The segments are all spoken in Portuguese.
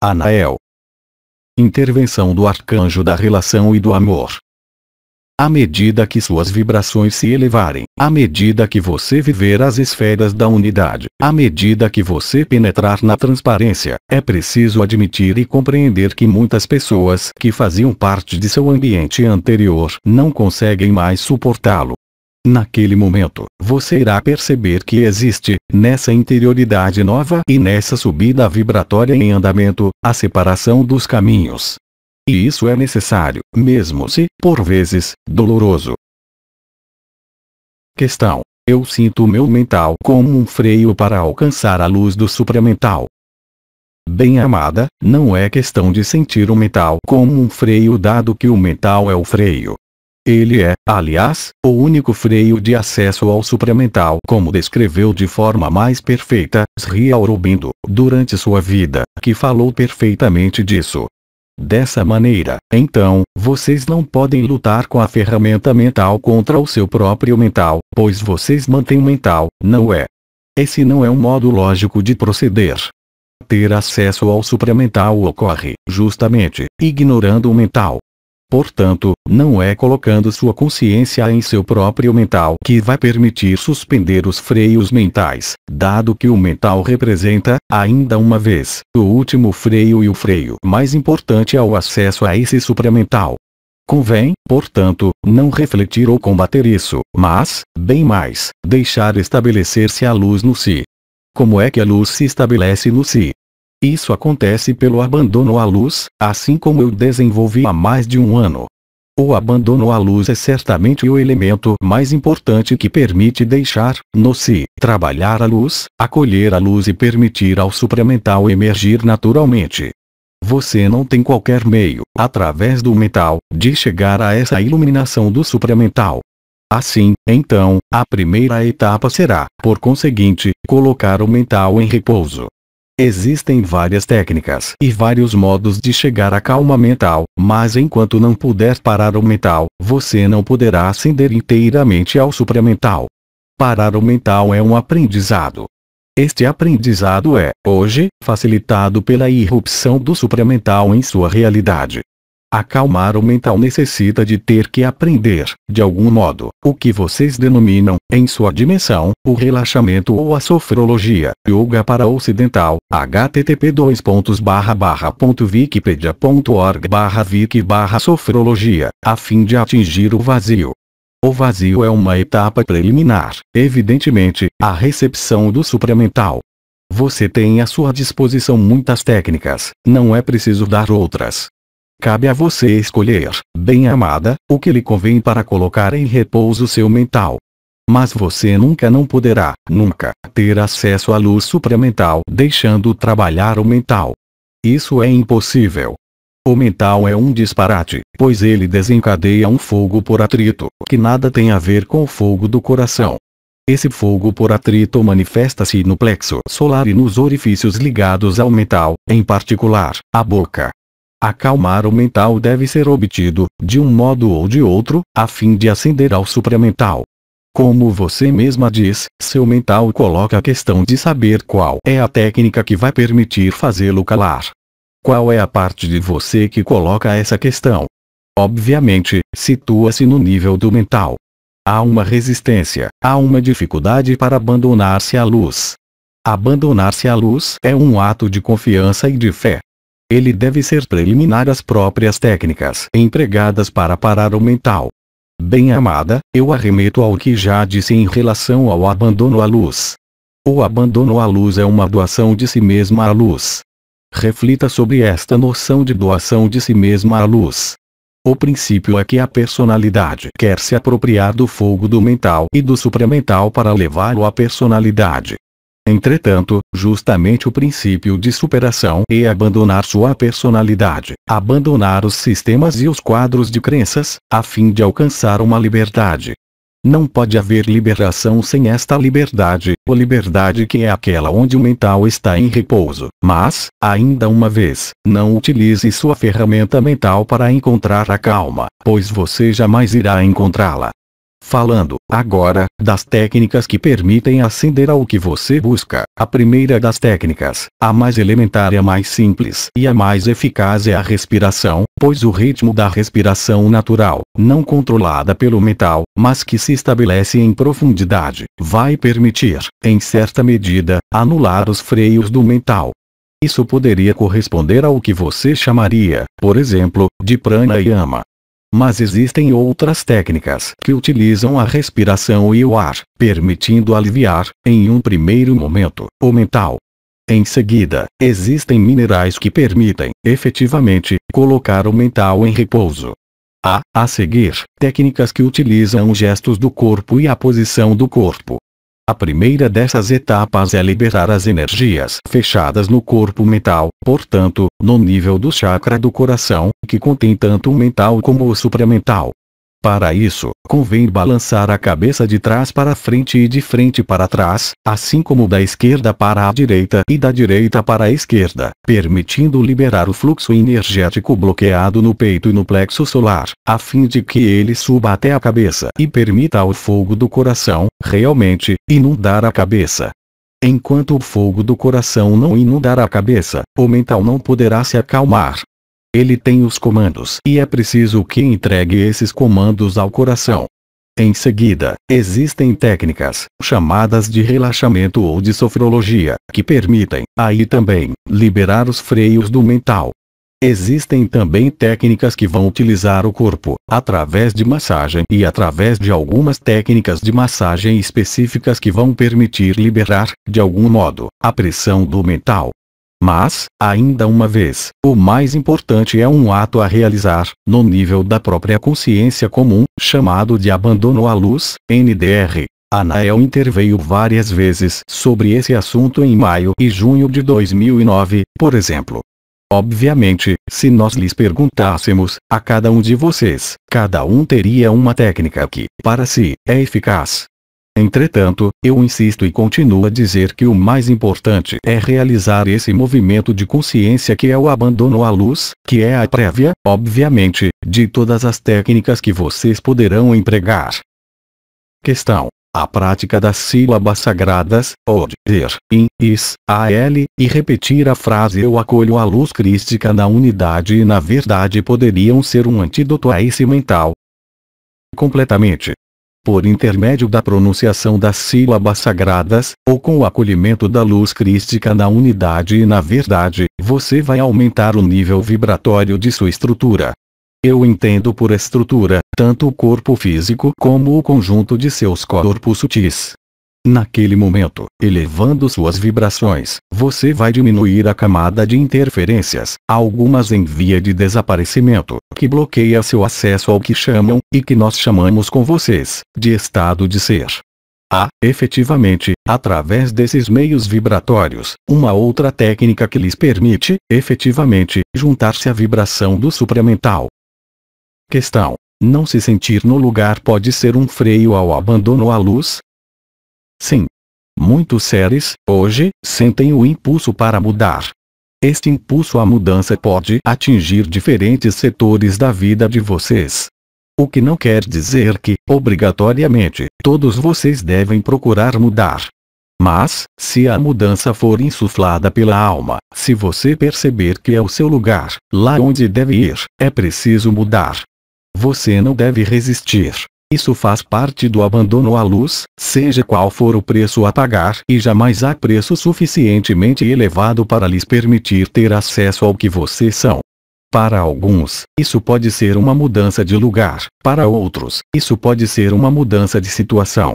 Anael. Intervenção do arcanjo da relação e do amor. À medida que suas vibrações se elevarem, à medida que você viver as esferas da unidade, à medida que você penetrar na transparência, é preciso admitir e compreender que muitas pessoas que faziam parte de seu ambiente anterior não conseguem mais suportá-lo. Naquele momento, você irá perceber que existe, nessa interioridade nova e nessa subida vibratória em andamento, a separação dos caminhos. E isso é necessário, mesmo se, por vezes, doloroso. Questão: eu sinto o meu mental como um freio para alcançar a luz do supramental. Bem-amada, não é questão de sentir o mental como um freio, dado que o mental é o freio. Ele é, aliás, o único freio de acesso ao supramental, como descreveu de forma mais perfeita Sri Aurobindo, durante sua vida, que falou perfeitamente disso. Dessa maneira, então, vocês não podem lutar com a ferramenta mental contra o seu próprio mental, pois vocês mantêm o mental, não é? Esse não é um modo lógico de proceder. Ter acesso ao supramental ocorre, justamente, ignorando o mental. Portanto, não é colocando sua consciência em seu próprio mental que vai permitir suspender os freios mentais, dado que o mental representa, ainda uma vez, o último freio e o freio mais importante ao acesso a esse supramental. Convém, portanto, não refletir ou combater isso, mas, bem mais, deixar estabelecer-se a luz no si. Como é que a luz se estabelece no si? Isso acontece pelo abandono à luz, assim como eu desenvolvi há mais de um ano. O abandono à luz é certamente o elemento mais importante que permite deixar, no si, trabalhar a luz, acolher a luz e permitir ao supramental emergir naturalmente. Você não tem qualquer meio, através do mental, de chegar a essa iluminação do supramental. Assim, então, a primeira etapa será, por conseguinte, colocar o mental em repouso. Existem várias técnicas e vários modos de chegar à calma mental, mas enquanto não puder parar o mental, você não poderá ascender inteiramente ao supramental. Parar o mental é um aprendizado. Este aprendizado é, hoje, facilitado pela irrupção do supramental em sua realidade. Acalmar o mental necessita de ter que aprender, de algum modo, o que vocês denominam, em sua dimensão, o relaxamento ou a sofrologia, yoga para ocidental, http://wikipedia.org/wiki/sofrologia, a fim de atingir o vazio. O vazio é uma etapa preliminar, evidentemente, à recepção do supramental. Você tem à sua disposição muitas técnicas, não é preciso dar outras. Cabe a você escolher, bem-amada, o que lhe convém para colocar em repouso seu mental. Mas você nunca não poderá, nunca, ter acesso à luz supramental deixando trabalhar o mental. Isso é impossível. O mental é um disparate, pois ele desencadeia um fogo por atrito, que nada tem a ver com o fogo do coração. Esse fogo por atrito manifesta-se no plexo solar e nos orifícios ligados ao mental, em particular, a boca. Acalmar o mental deve ser obtido, de um modo ou de outro, a fim de ascender ao supramental. Como você mesma diz, seu mental coloca a questão de saber qual é a técnica que vai permitir fazê-lo calar. Qual é a parte de você que coloca essa questão? Obviamente, situa-se no nível do mental. Há uma resistência, há uma dificuldade para abandonar-se à luz. Abandonar-se à luz é um ato de confiança e de fé. Ele deve ser preliminar às próprias técnicas empregadas para parar o mental. Bem-amada, eu arremeto ao que já disse em relação ao abandono à luz. O abandono à luz é uma doação de si mesma à luz. Reflita sobre esta noção de doação de si mesma à luz. O princípio é que a personalidade quer se apropriar do fogo do mental e do supramental para levá-lo à personalidade. Entretanto, justamente o princípio de superação é abandonar sua personalidade, abandonar os sistemas e os quadros de crenças, a fim de alcançar uma liberdade. Não pode haver liberação sem esta liberdade, ou liberdade que é aquela onde o mental está em repouso. Mas, ainda uma vez, não utilize sua ferramenta mental para encontrar a calma, pois você jamais irá encontrá-la. Falando, agora, das técnicas que permitem ascender ao que você busca. A primeira das técnicas, a mais elementar e a mais simples e a mais eficaz é a respiração, pois o ritmo da respiração natural, não controlada pelo mental, mas que se estabelece em profundidade, vai permitir, em certa medida, anular os freios do mental. Isso poderia corresponder ao que você chamaria, por exemplo, de pranayama. Mas existem outras técnicas que utilizam a respiração e o ar, permitindo aliviar, em um primeiro momento, o mental. Em seguida, existem minerais que permitem, efetivamente, colocar o mental em repouso. Há, a seguir, técnicas que utilizam gestos do corpo e a posição do corpo. A primeira dessas etapas é liberar as energias fechadas no corpo mental, portanto, no nível do chakra do coração, que contém tanto o mental como o supramental. Para isso, convém balançar a cabeça de trás para frente e de frente para trás, assim como da esquerda para a direita e da direita para a esquerda, permitindo liberar o fluxo energético bloqueado no peito e no plexo solar, a fim de que ele suba até a cabeça e permita ao fogo do coração, realmente, inundar a cabeça. Enquanto o fogo do coração não inundar a cabeça, o mental não poderá se acalmar. Ele tem os comandos e é preciso que entregue esses comandos ao coração. Em seguida, existem técnicas, chamadas de relaxamento ou de sofrologia, que permitem, aí também, liberar os freios do mental. Existem também técnicas que vão utilizar o corpo, através de massagem e através de algumas técnicas de massagem específicas que vão permitir liberar, de algum modo, a pressão do mental. Mas, ainda uma vez, o mais importante é um ato a realizar, no nível da própria consciência comum, chamado de abandono à luz, NDR. A Nael interveio várias vezes sobre esse assunto em maio e junho de 2009, por exemplo. Obviamente, se nós lhes perguntássemos, a cada um de vocês, cada um teria uma técnica que, para si, é eficaz. Entretanto, eu insisto e continuo a dizer que o mais importante é realizar esse movimento de consciência que é o abandono à luz, que é a prévia, obviamente, de todas as técnicas que vocês poderão empregar. Questão: a prática das sílabas sagradas, od, er, in, is, al, e repetir a frase eu acolho a luz crística na unidade e na verdade poderiam ser um antídoto a esse mental. Completamente. Por intermédio da pronunciação das sílabas sagradas, ou com o acolhimento da luz crística na unidade e na verdade, você vai aumentar o nível vibratório de sua estrutura. Eu entendo por estrutura, tanto o corpo físico como o conjunto de seus corpos sutis. Naquele momento, elevando suas vibrações, você vai diminuir a camada de interferências, algumas em via de desaparecimento, que bloqueia seu acesso ao que chamam, e que nós chamamos com vocês, de estado de ser. Há, efetivamente, através desses meios vibratórios, uma outra técnica que lhes permite, efetivamente, juntar-se à vibração do supramental. Questão: não se sentir no lugar pode ser um freio ao abandono à luz? Sim. Muitos seres, hoje, sentem o impulso para mudar. Este impulso à mudança pode atingir diferentes setores da vida de vocês. O que não quer dizer que, obrigatoriamente, todos vocês devem procurar mudar. Mas, se a mudança for insuflada pela alma, se você perceber que é o seu lugar, lá onde deve ir, é preciso mudar. Você não deve resistir. Isso faz parte do abandono à luz, seja qual for o preço a pagar, e jamais há preço suficientemente elevado para lhes permitir ter acesso ao que vocês são. Para alguns, isso pode ser uma mudança de lugar, para outros, isso pode ser uma mudança de situação.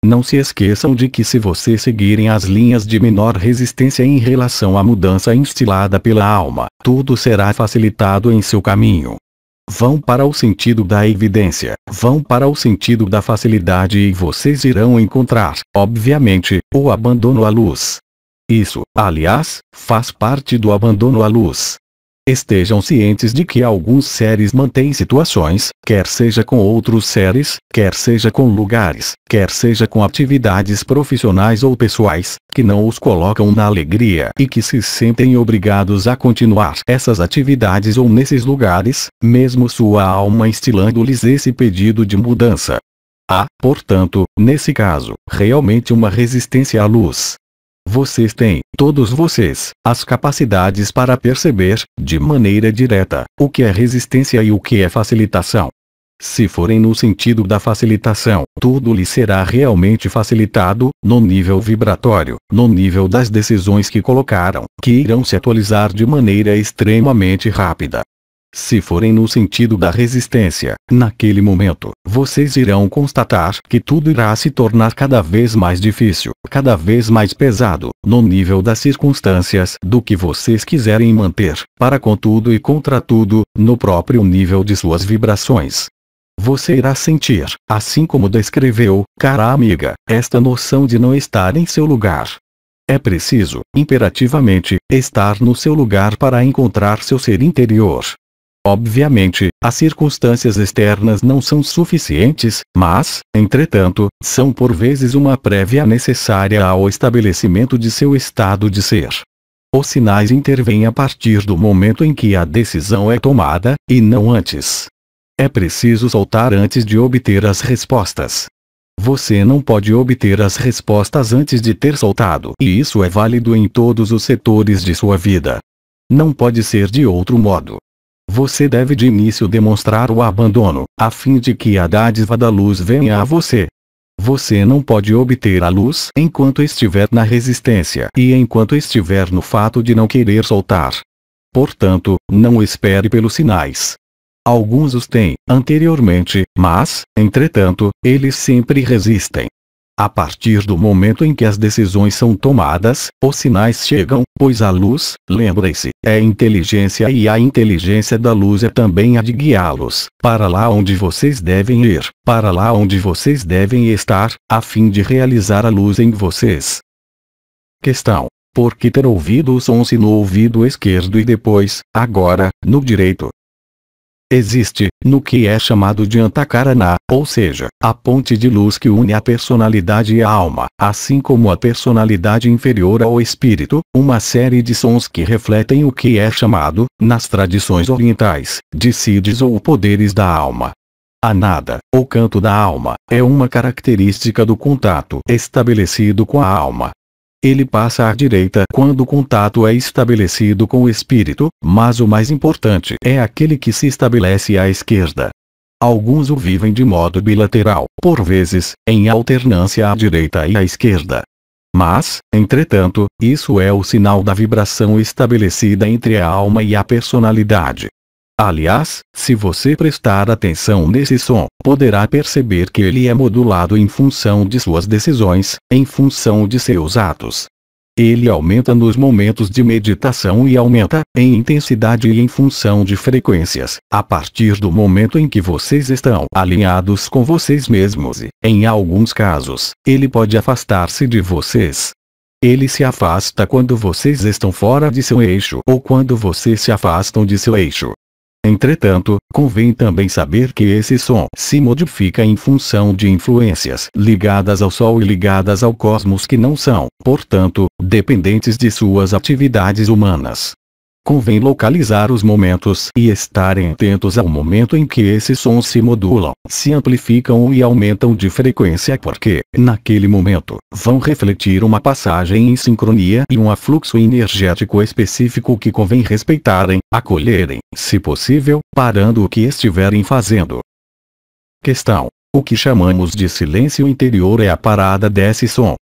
Não se esqueçam de que se vocês seguirem as linhas de menor resistência em relação à mudança instilada pela alma, tudo será facilitado em seu caminho. Vão para o sentido da evidência, vão para o sentido da facilidade e vocês irão encontrar, obviamente, o abandono à luz. Isso, aliás, faz parte do abandono à luz. Estejam cientes de que alguns seres mantêm situações, quer seja com outros seres, quer seja com lugares, quer seja com atividades profissionais ou pessoais, que não os colocam na alegria e que se sentem obrigados a continuar essas atividades ou nesses lugares, mesmo sua alma instilando-lhes esse pedido de mudança. Há, portanto, nesse caso, realmente uma resistência à luz. Vocês têm, todos vocês, as capacidades para perceber, de maneira direta, o que é resistência e o que é facilitação. Se forem no sentido da facilitação, tudo lhe será realmente facilitado, no nível vibratório, no nível das decisões que colocaram, que irão se atualizar de maneira extremamente rápida. Se forem no sentido da resistência, naquele momento, vocês irão constatar que tudo irá se tornar cada vez mais difícil, cada vez mais pesado, no nível das circunstâncias do que vocês quiserem manter, para com tudo e contra tudo, no próprio nível de suas vibrações. Você irá sentir, assim como descreveu, cara amiga, esta noção de não estar em seu lugar. É preciso, imperativamente, estar no seu lugar para encontrar seu ser interior. Obviamente, as circunstâncias externas não são suficientes, mas, entretanto, são por vezes uma prévia necessária ao estabelecimento de seu estado de ser. Os sinais intervêm a partir do momento em que a decisão é tomada, e não antes. É preciso soltar antes de obter as respostas. Você não pode obter as respostas antes de ter soltado, e isso é válido em todos os setores de sua vida. Não pode ser de outro modo. Você deve de início demonstrar o abandono, a fim de que a dádiva da luz venha a você. Você não pode obter a luz enquanto estiver na resistência e enquanto estiver no fato de não querer soltar. Portanto, não espere pelos sinais. Alguns os têm, anteriormente, mas, entretanto, eles sempre resistem. A partir do momento em que as decisões são tomadas, os sinais chegam, pois a luz, lembre-se, é inteligência e a inteligência da luz é também a de guiá-los, para lá onde vocês devem ir, para lá onde vocês devem estar, a fim de realizar a luz em vocês. Questão: por que ter ouvido o som se no ouvido esquerdo e depois, agora, no direito? Existe, no que é chamado de Antakarana, ou seja, a ponte de luz que une a personalidade e a alma, assim como a personalidade inferior ao espírito, uma série de sons que refletem o que é chamado, nas tradições orientais, de siddhis ou poderes da alma. A nada, ou canto da alma, é uma característica do contato estabelecido com a alma. Ele passa à direita quando o contato é estabelecido com o espírito, mas o mais importante é aquele que se estabelece à esquerda. Alguns o vivem de modo bilateral, por vezes, em alternância à direita e à esquerda. Mas, entretanto, isso é o sinal da vibração estabelecida entre a alma e a personalidade. Aliás, se você prestar atenção nesse som, poderá perceber que ele é modulado em função de suas decisões, em função de seus atos. Ele aumenta nos momentos de meditação e aumenta, em intensidade e em função de frequências, a partir do momento em que vocês estão alinhados com vocês mesmos e, em alguns casos, ele pode afastar-se de vocês. Ele se afasta quando vocês estão fora de seu eixo ou quando vocês se afastam de seu eixo. Entretanto, convém também saber que esse som se modifica em função de influências ligadas ao Sol e ligadas ao cosmos que não são, portanto, dependentes de suas atividades humanas. Convém localizar os momentos e estarem atentos ao momento em que esses sons se modulam, se amplificam e aumentam de frequência porque, naquele momento, vão refletir uma passagem em sincronia e um afluxo energético específico que convém respeitarem, acolherem, se possível, parando o que estiverem fazendo. Questão: o que chamamos de silêncio interior é a parada desse som.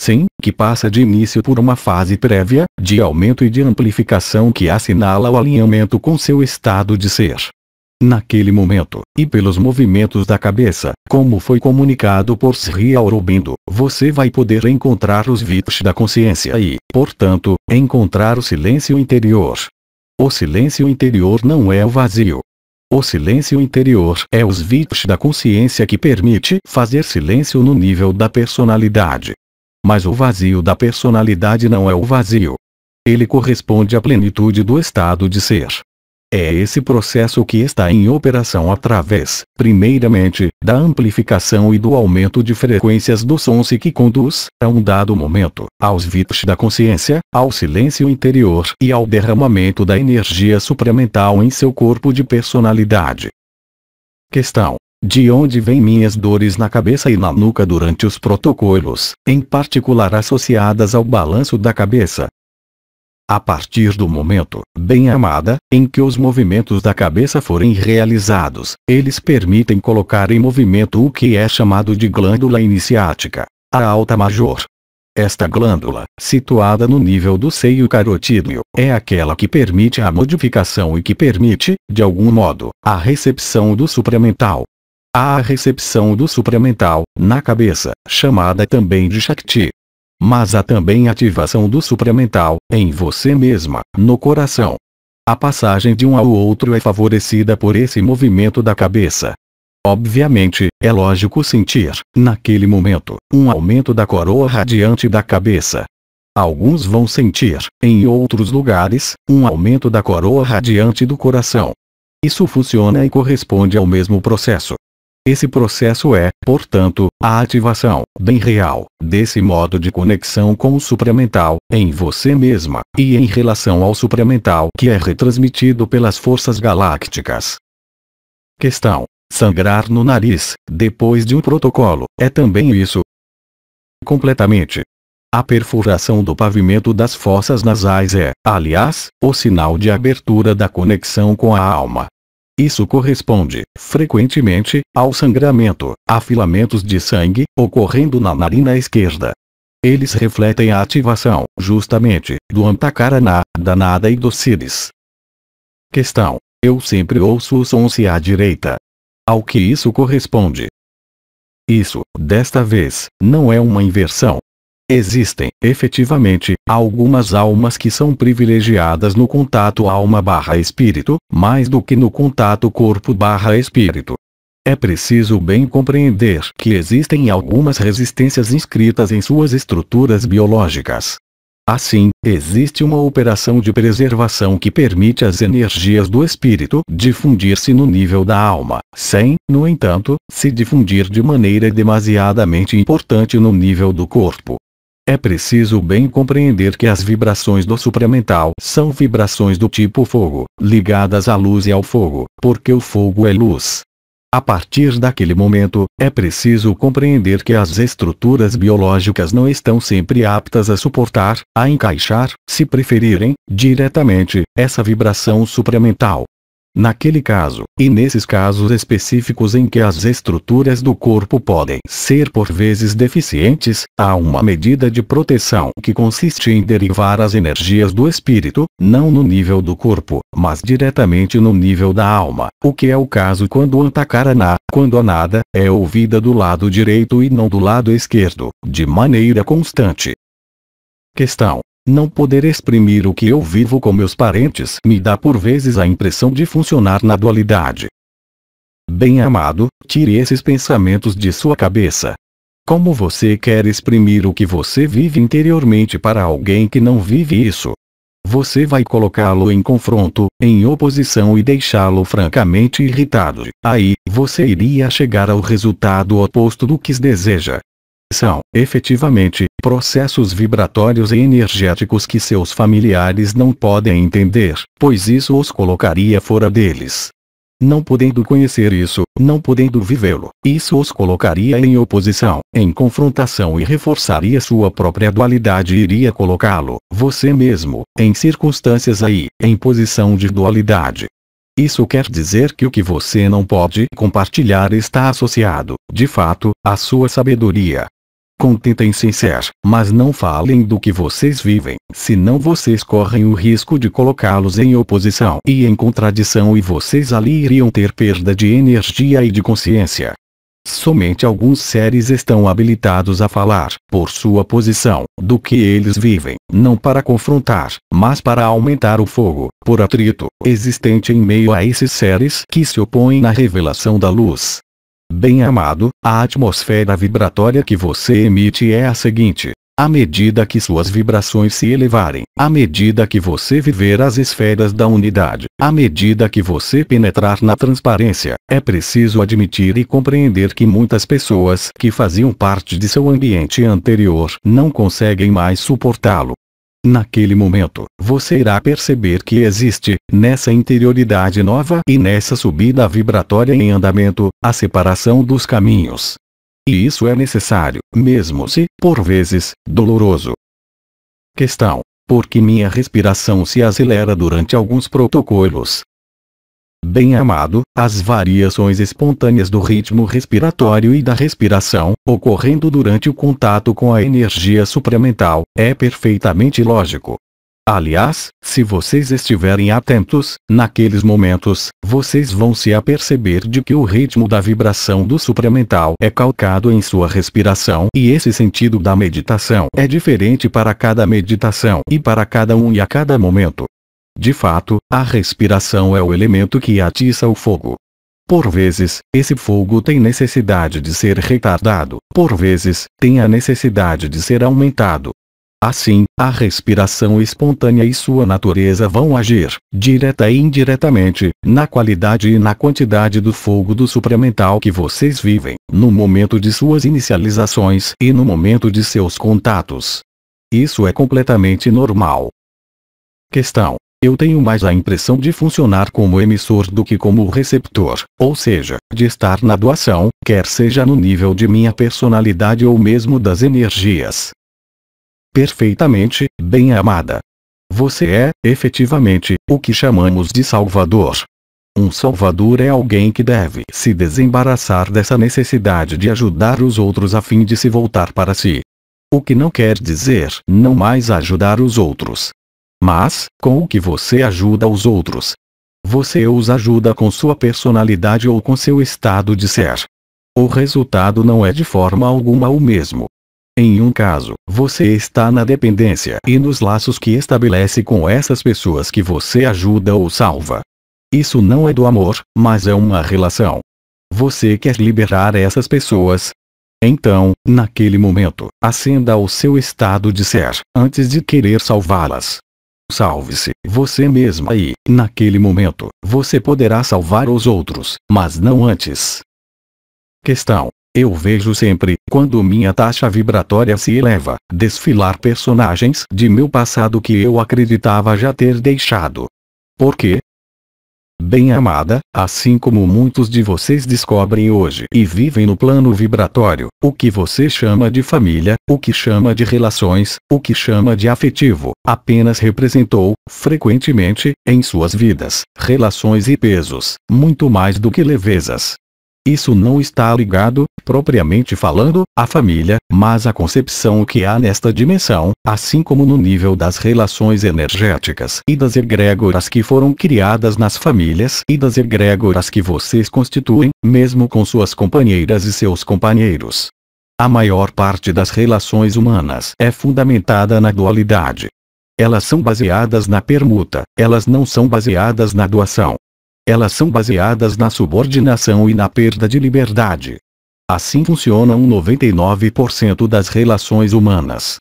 Sim, que passa de início por uma fase prévia, de aumento e de amplificação que assinala o alinhamento com seu estado de ser. Naquele momento, e pelos movimentos da cabeça, como foi comunicado por Sri Aurobindo, você vai poder encontrar os vits da consciência e, portanto, encontrar o silêncio interior. O silêncio interior não é o vazio. O silêncio interior é os vits da consciência que permite fazer silêncio no nível da personalidade. Mas o vazio da personalidade não é o vazio. Ele corresponde à plenitude do estado de ser. É esse processo que está em operação através, primeiramente, da amplificação e do aumento de frequências dos sons e que conduz, a um dado momento, aos vits da consciência, ao silêncio interior e ao derramamento da energia supramental em seu corpo de personalidade. Questão: De onde vêm minhas dores na cabeça e na nuca durante os protocolos, em particular associadas ao balanço da cabeça? A partir do momento, bem-amada, em que os movimentos da cabeça forem realizados, eles permitem colocar em movimento o que é chamado de glândula iniciática, a alta major. Esta glândula, situada no nível do seio carotídeo, é aquela que permite a modificação e que permite, de algum modo, a recepção do supramental. Há a recepção do supramental, na cabeça, chamada também de Shakti. Mas há também ativação do supramental, em você mesma, no coração. A passagem de um ao outro é favorecida por esse movimento da cabeça. Obviamente, é lógico sentir, naquele momento, um aumento da coroa radiante da cabeça. Alguns vão sentir, em outros lugares, um aumento da coroa radiante do coração. Isso funciona e corresponde ao mesmo processo. Esse processo é, portanto, a ativação, bem real, desse modo de conexão com o supramental, em você mesma, e em relação ao supramental que é retransmitido pelas forças galácticas. Questão: sangrar no nariz, depois de um protocolo, é também isso? Completamente. A perfuração do pavimento das fossas nasais é, aliás, o sinal de abertura da conexão com a alma. Isso corresponde, frequentemente, ao sangramento, a filamentos de sangue, ocorrendo na narina esquerda. Eles refletem a ativação, justamente, do Antakarana, da nada e do Siddhis. Questão: eu sempre ouço o som se à direita. Ao que isso corresponde? Isso, desta vez, não é uma inversão. Existem, efetivamente, algumas almas que são privilegiadas no contato alma/espírito, mais do que no contato corpo/espírito. É preciso bem compreender que existem algumas resistências inscritas em suas estruturas biológicas. Assim, existe uma operação de preservação que permite às energias do espírito difundir-se no nível da alma, sem, no entanto, se difundir de maneira demasiadamente importante no nível do corpo. É preciso bem compreender que as vibrações do supramental são vibrações do tipo fogo, ligadas à luz e ao fogo, porque o fogo é luz. A partir daquele momento, é preciso compreender que as estruturas biológicas não estão sempre aptas a suportar, a encaixar, se preferirem, diretamente, essa vibração supramental. Naquele caso, e nesses casos específicos em que as estruturas do corpo podem ser por vezes deficientes, há uma medida de proteção que consiste em derivar as energias do espírito, não no nível do corpo, mas diretamente no nível da alma, o que é o caso quando o Antakarana, quando a nada, é ouvida do lado direito e não do lado esquerdo, de maneira constante. Questão: não poder exprimir o que eu vivo com meus parentes me dá por vezes a impressão de funcionar na dualidade. Bem-amado, tire esses pensamentos de sua cabeça. Como você quer exprimir o que você vive interiormente para alguém que não vive isso? Você vai colocá-lo em confronto, em oposição e deixá-lo francamente irritado. Aí, você iria chegar ao resultado oposto do que deseja. São, efetivamente, processos vibratórios e energéticos que seus familiares não podem entender, pois isso os colocaria fora deles. Não podendo conhecer isso, não podendo vivê-lo, isso os colocaria em oposição, em confrontação e reforçaria sua própria dualidade e iria colocá-lo, você mesmo, em circunstâncias aí, em posição de dualidade. Isso quer dizer que o que você não pode compartilhar está associado, de fato, à sua sabedoria. Contentem-se em ser, mas não falem do que vocês vivem, senão vocês correm o risco de colocá-los em oposição e em contradição e vocês ali iriam ter perda de energia e de consciência. Somente alguns seres estão habilitados a falar, por sua posição, do que eles vivem, não para confrontar, mas para aumentar o fogo, por atrito, existente em meio a esses seres que se opõem na revelação da luz. Bem-amado, a atmosfera vibratória que você emite é a seguinte: à medida que suas vibrações se elevarem, à medida que você viver as esferas da unidade, à medida que você penetrar na transparência, é preciso admitir e compreender que muitas pessoas que faziam parte de seu ambiente anterior não conseguem mais suportá-lo. Naquele momento, você irá perceber que existe, nessa interioridade nova e nessa subida vibratória em andamento, a separação dos caminhos. E isso é necessário, mesmo se, por vezes, doloroso. Questão: por que minha respiração se acelera durante alguns protocolos? Bem-amado, as variações espontâneas do ritmo respiratório e da respiração, ocorrendo durante o contato com a energia supramental, é perfeitamente lógico. Aliás, se vocês estiverem atentos, naqueles momentos, vocês vão se aperceber de que o ritmo da vibração do supramental é calcado em sua respiração e esse sentido da meditação é diferente para cada meditação e para cada um e a cada momento. De fato, a respiração é o elemento que atiça o fogo. Por vezes, esse fogo tem necessidade de ser retardado, por vezes, tem a necessidade de ser aumentado. Assim, a respiração espontânea e sua natureza vão agir, direta e indiretamente, na qualidade e na quantidade do fogo do supramental que vocês vivem, no momento de suas inicializações e no momento de seus contatos. Isso é completamente normal. Questão: eu tenho mais a impressão de funcionar como emissor do que como receptor, ou seja, de estar na doação, quer seja no nível de minha personalidade ou mesmo das energias. Perfeitamente, bem-amada. Você é, efetivamente, o que chamamos de salvador. Um salvador é alguém que deve se desembaraçar dessa necessidade de ajudar os outros a fim de se voltar para si. O que não quer dizer não mais ajudar os outros. Mas, com o que você ajuda os outros? Você os ajuda com sua personalidade ou com seu estado de ser. O resultado não é de forma alguma o mesmo. Em um caso, você está na dependência e nos laços que estabelece com essas pessoas que você ajuda ou salva. Isso não é do amor, mas é uma relação. Você quer liberar essas pessoas? Então, naquele momento, ascenda ao seu estado de ser, antes de querer salvá-las. Salve-se, você mesma e, naquele momento, você poderá salvar os outros, mas não antes. Questão: eu vejo sempre, quando minha taxa vibratória se eleva, desfilar personagens de meu passado que eu acreditava já ter deixado. Por quê? Bem-amada, assim como muitos de vocês descobrem hoje e vivem no plano vibratório, o que você chama de família, o que chama de relações, o que chama de afetivo, apenas representou, frequentemente, em suas vidas, relações e pesos, muito mais do que levezas. Isso não está ligado, propriamente falando, à família, mas à concepção que há nesta dimensão, assim como no nível das relações energéticas e das egrégoras que foram criadas nas famílias e das egrégoras que vocês constituem, mesmo com suas companheiras e seus companheiros. A maior parte das relações humanas é fundamentada na dualidade. Elas são baseadas na permuta, elas não são baseadas na doação. Elas são baseadas na subordinação e na perda de liberdade. Assim funcionam 99% das relações humanas.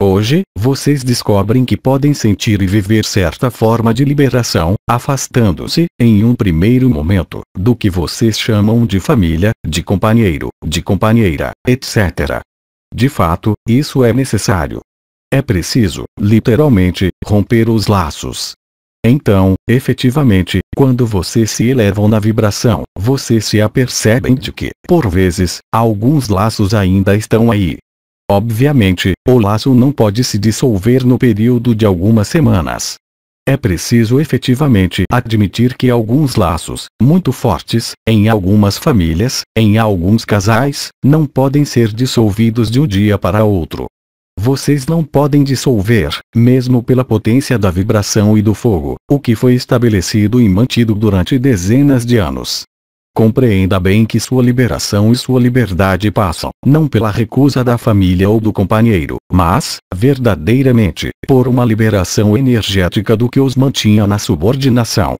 Hoje, vocês descobrem que podem sentir e viver certa forma de liberação, afastando-se, em um primeiro momento, do que vocês chamam de família, de companheiro, de companheira, etc. De fato, isso é necessário. É preciso, literalmente, romper os laços. Então, efetivamente, quando vocês se elevam na vibração, vocês se apercebem de que, por vezes, alguns laços ainda estão aí. Obviamente, o laço não pode se dissolver no período de algumas semanas. É preciso efetivamente admitir que alguns laços, muito fortes, em algumas famílias, em alguns casais, não podem ser dissolvidos de um dia para outro. Vocês não podem dissolver, mesmo pela potência da vibração e do fogo, o que foi estabelecido e mantido durante dezenas de anos. Compreenda bem que sua liberação e sua liberdade passam, não pela recusa da família ou do companheiro, mas, verdadeiramente, por uma liberação energética do que os mantinha na subordinação.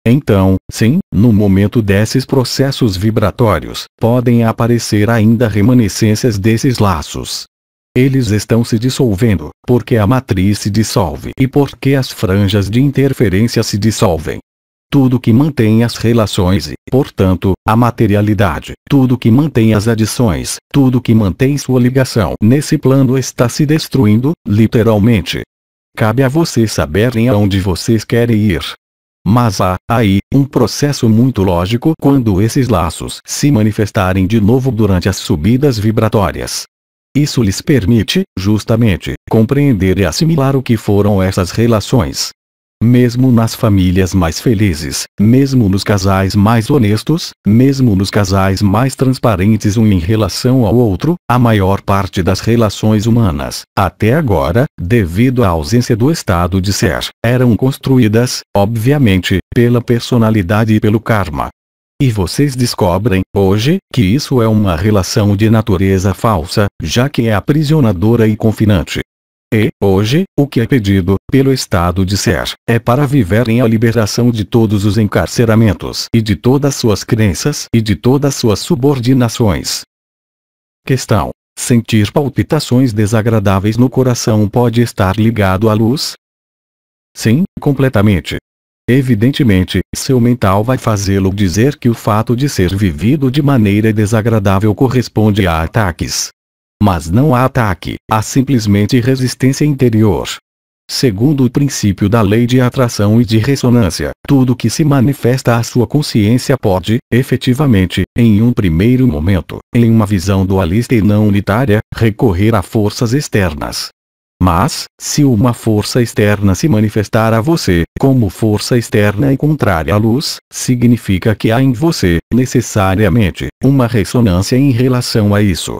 Então, sim, no momento desses processos vibratórios, podem aparecer ainda remanescências desses laços. Eles estão se dissolvendo, porque a matriz se dissolve e porque as franjas de interferência se dissolvem. Tudo que mantém as relações e, portanto, a materialidade, tudo que mantém as adições, tudo que mantém sua ligação nesse plano está se destruindo, literalmente. cabe a vocês saberem aonde vocês querem ir. Mas há, aí, um processo muito lógico quando esses laços se manifestarem de novo durante as subidas vibratórias. Isso lhes permite, justamente, compreender e assimilar o que foram essas relações. Mesmo nas famílias mais felizes, mesmo nos casais mais honestos, mesmo nos casais mais transparentes um em relação ao outro, a maior parte das relações humanas, até agora, devido à ausência do estado de ser, eram construídas, obviamente, pela personalidade e pelo karma. E vocês descobrem, hoje, que isso é uma relação de natureza falsa, já que é aprisionadora e confinante. E, hoje, o que é pedido, pelo estado de ser, é para viverem a liberação de todos os encarceramentos e de todas suas crenças e de todas suas subordinações. Questão: sentir palpitações desagradáveis no coração pode estar ligado à luz? Sim, completamente. Evidentemente, seu mental vai fazê-lo dizer que o fato de ser vivido de maneira desagradável corresponde a ataques. Mas não há ataque, há simplesmente resistência interior. Segundo o princípio da lei de atração e de ressonância, tudo que se manifesta à sua consciência pode, efetivamente, em um primeiro momento, em uma visão dualista e não unitária, recorrer a forças externas. Mas, se uma força externa se manifestar a você, como força externa e contrária à luz, significa que há em você, necessariamente, uma ressonância em relação a isso.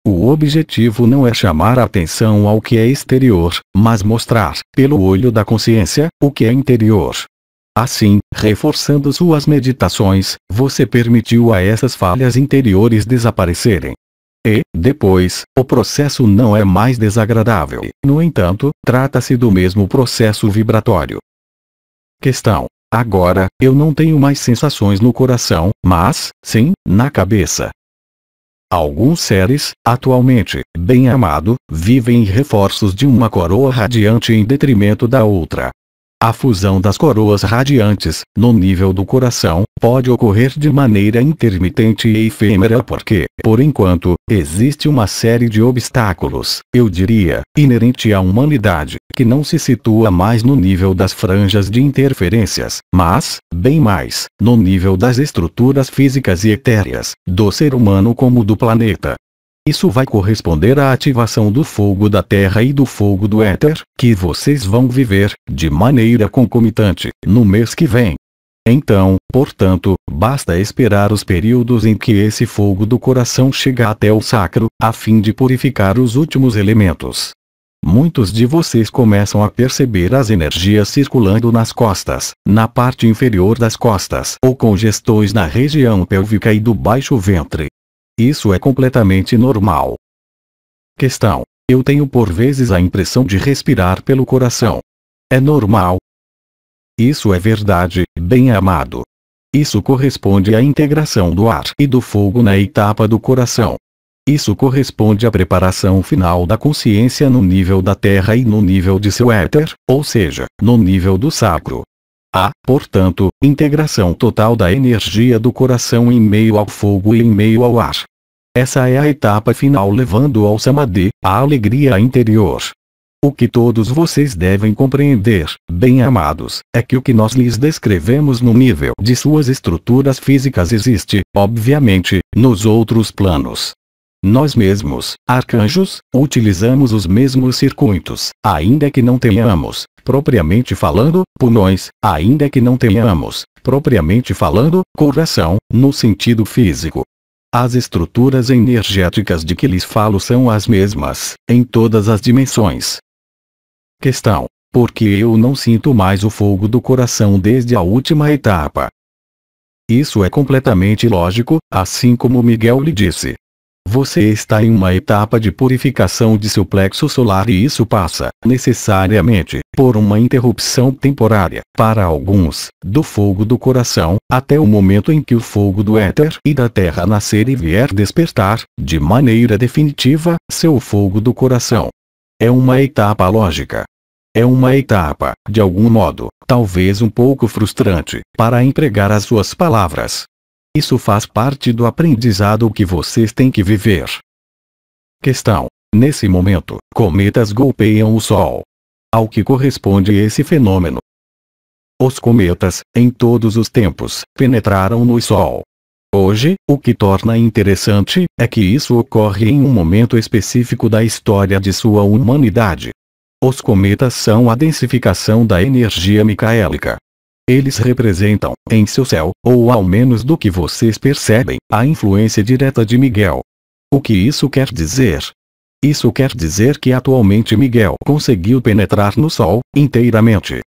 O objetivo não é chamar a atenção ao que é exterior, mas mostrar, pelo olho da consciência, o que é interior. Assim, reforçando suas meditações, você permitiu a essas falhas interiores desaparecerem. E, depois, o processo não é mais desagradável. No entanto, trata-se do mesmo processo vibratório. Questão: agora, eu não tenho mais sensações no coração, mas, sim, na cabeça. Alguns seres, atualmente, bem-amado, vivem em reforços de uma coroa radiante em detrimento da outra. A fusão das coroas radiantes, no nível do coração, pode ocorrer de maneira intermitente e efêmera porque, por enquanto, existe uma série de obstáculos, eu diria, inerente à humanidade, que não se situa mais no nível das franjas de interferências, mas, bem mais, no nível das estruturas físicas e etéreas, do ser humano como do planeta. Isso vai corresponder à ativação do fogo da terra e do fogo do éter, que vocês vão viver, de maneira concomitante, no mês que vem. Então, portanto, basta esperar os períodos em que esse fogo do coração chega até o sacro, a fim de purificar os últimos elementos. Muitos de vocês começam a perceber as energias circulando nas costas, na parte inferior das costas ou congestões na região pélvica e do baixo ventre. Isso é completamente normal. Questão: eu tenho por vezes a impressão de respirar pelo coração. É normal? Isso é verdade, bem-amado. Isso corresponde à integração do ar e do fogo na etapa do coração. Isso corresponde à preparação final da consciência no nível da terra e no nível de seu éter, ou seja, no nível do sacro. Há, portanto, integração total da energia do coração em meio ao fogo e em meio ao ar. Essa é a etapa final levando ao samadhi, a alegria interior. O que todos vocês devem compreender, bem-amados, é que o que nós lhes descrevemos no nível de suas estruturas físicas existe, obviamente, nos outros planos. Nós mesmos, arcanjos, utilizamos os mesmos circuitos, ainda que não tenhamos, propriamente falando, pulmões, ainda que não tenhamos, propriamente falando, coração, no sentido físico. As estruturas energéticas de que lhes falo são as mesmas, em todas as dimensões. Questão: por que eu não sinto mais o fogo do coração desde a última etapa? Isso é completamente lógico, assim como Miguel lhe disse. Você está em uma etapa de purificação de seu plexo solar e isso passa, necessariamente, por uma interrupção temporária, para alguns, do fogo do coração, até o momento em que o fogo do éter e da terra nascer e vier despertar, de maneira definitiva, seu fogo do coração. É uma etapa lógica. É uma etapa, de algum modo, talvez um pouco frustrante, para empregar as suas palavras. Isso faz parte do aprendizado que vocês têm que viver. Questão: nesse momento, cometas golpeiam o Sol. ao que corresponde esse fenômeno. Os cometas, em todos os tempos, penetraram no Sol. Hoje, o que torna interessante, é que isso ocorre em um momento específico da história de sua humanidade. Os cometas são a densificação da energia micaélica. Eles representam, em seu céu, ou ao menos do que vocês percebem, a influência direta de Miguel. O que isso quer dizer? Isso quer dizer que atualmente Miguel conseguiu penetrar no Sol, inteiramente.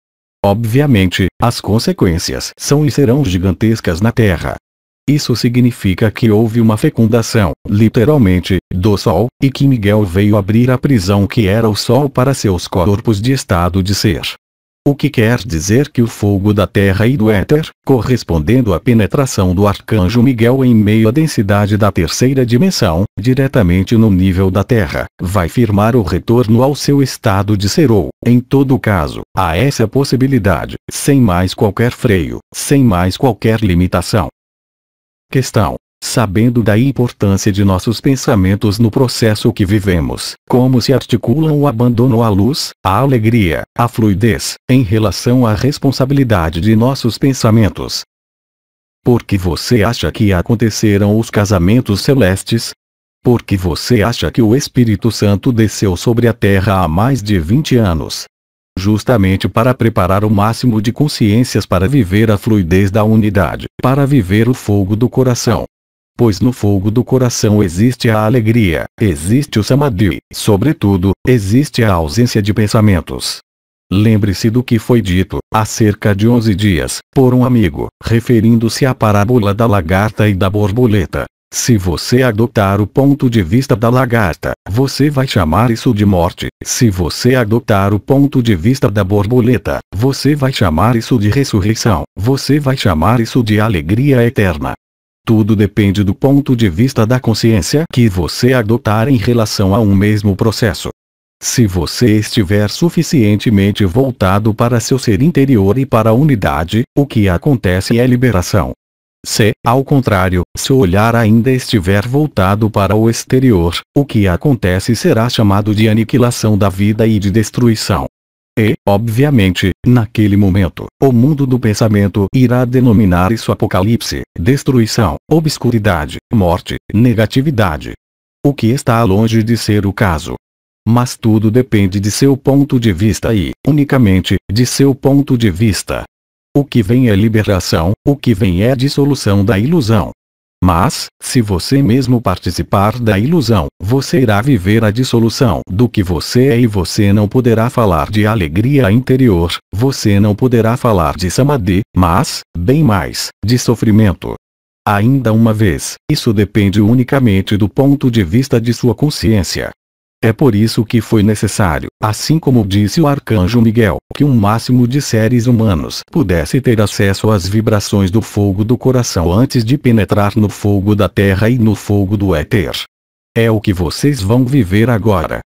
Obviamente, as consequências são e serão gigantescas na Terra. Isso significa que houve uma fecundação, literalmente, do Sol, e que Miguel veio abrir a prisão que era o Sol para seus corpos de estado de ser. O que quer dizer que o fogo da terra e do éter, correspondendo à penetração do arcanjo Miguel em meio à densidade da terceira dimensão, diretamente no nível da terra, vai firmar o retorno ao seu estado de ser ou, em todo caso, a essa possibilidade, sem mais qualquer freio, sem mais qualquer limitação. Questão: sabendo da importância de nossos pensamentos no processo que vivemos, como se articulam o abandono à luz, a alegria, a fluidez, em relação à responsabilidade de nossos pensamentos? Por que você acha que aconteceram os casamentos celestes? Por que você acha que o Espírito Santo desceu sobre a Terra há mais de 20 anos? Justamente para preparar o máximo de consciências para viver a fluidez da unidade, para viver o fogo do coração. Pois no fogo do coração existe a alegria, existe o samadhi, sobretudo, existe a ausência de pensamentos. Lembre-se do que foi dito, há cerca de 11 dias, por um amigo, referindo-se à parábola da lagarta e da borboleta. Se você adotar o ponto de vista da lagarta, você vai chamar isso de morte. Se você adotar o ponto de vista da borboleta, você vai chamar isso de ressurreição. Você vai chamar isso de alegria eterna. Tudo depende do ponto de vista da consciência que você adotar em relação a um mesmo processo. Se você estiver suficientemente voltado para seu ser interior e para a unidade, o que acontece é liberação. Se, ao contrário, seu olhar ainda estiver voltado para o exterior, o que acontece será chamado de aniquilação da vida e de destruição. E, obviamente, naquele momento, o mundo do pensamento irá denominar isso apocalipse, destruição, obscuridade, morte, negatividade. O que está longe de ser o caso. Mas tudo depende de seu ponto de vista e, unicamente, de seu ponto de vista. O que vem é liberação, o que vem é dissolução da ilusão. Mas, se você mesmo participar da ilusão, você irá viver a dissolução do que você é e você não poderá falar de alegria interior, você não poderá falar de samadhi, mas, bem mais, de sofrimento. Ainda uma vez, isso depende unicamente do ponto de vista de sua consciência. É por isso que foi necessário, assim como disse o arcanjo Miguel, que um máximo de seres humanos pudesse ter acesso às vibrações do fogo do coração antes de penetrar no fogo da terra e no fogo do éter. É o que vocês vão viver agora.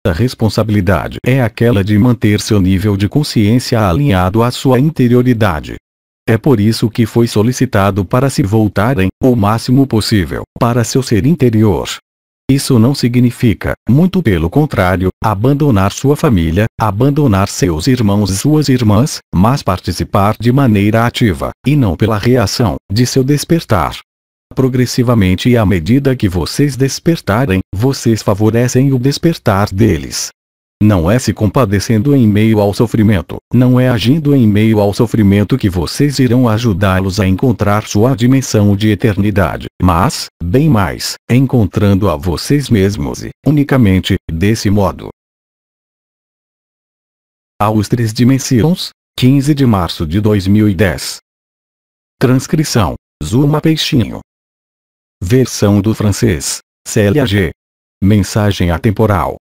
A responsabilidade é aquela de manter seu nível de consciência alinhado à sua interioridade. É por isso que foi solicitado para se voltarem, o máximo possível, para seu ser interior. Isso não significa, muito pelo contrário, abandonar sua família, abandonar seus irmãos e suas irmãs, mas participar de maneira ativa, e não pela reação, de seu despertar. Progressivamente e à medida que vocês despertarem, vocês favorecem o despertar deles. Não é se compadecendo em meio ao sofrimento, não é agindo em meio ao sofrimento que vocês irão ajudá-los a encontrar sua dimensão de eternidade, mas, bem mais, encontrando a vocês mesmos e, unicamente, desse modo. Aos 3 dimensões, 15 de março de 2010. Transcrição: Zuma Peixinho. Versão do francês: Célia G. Mensagem atemporal.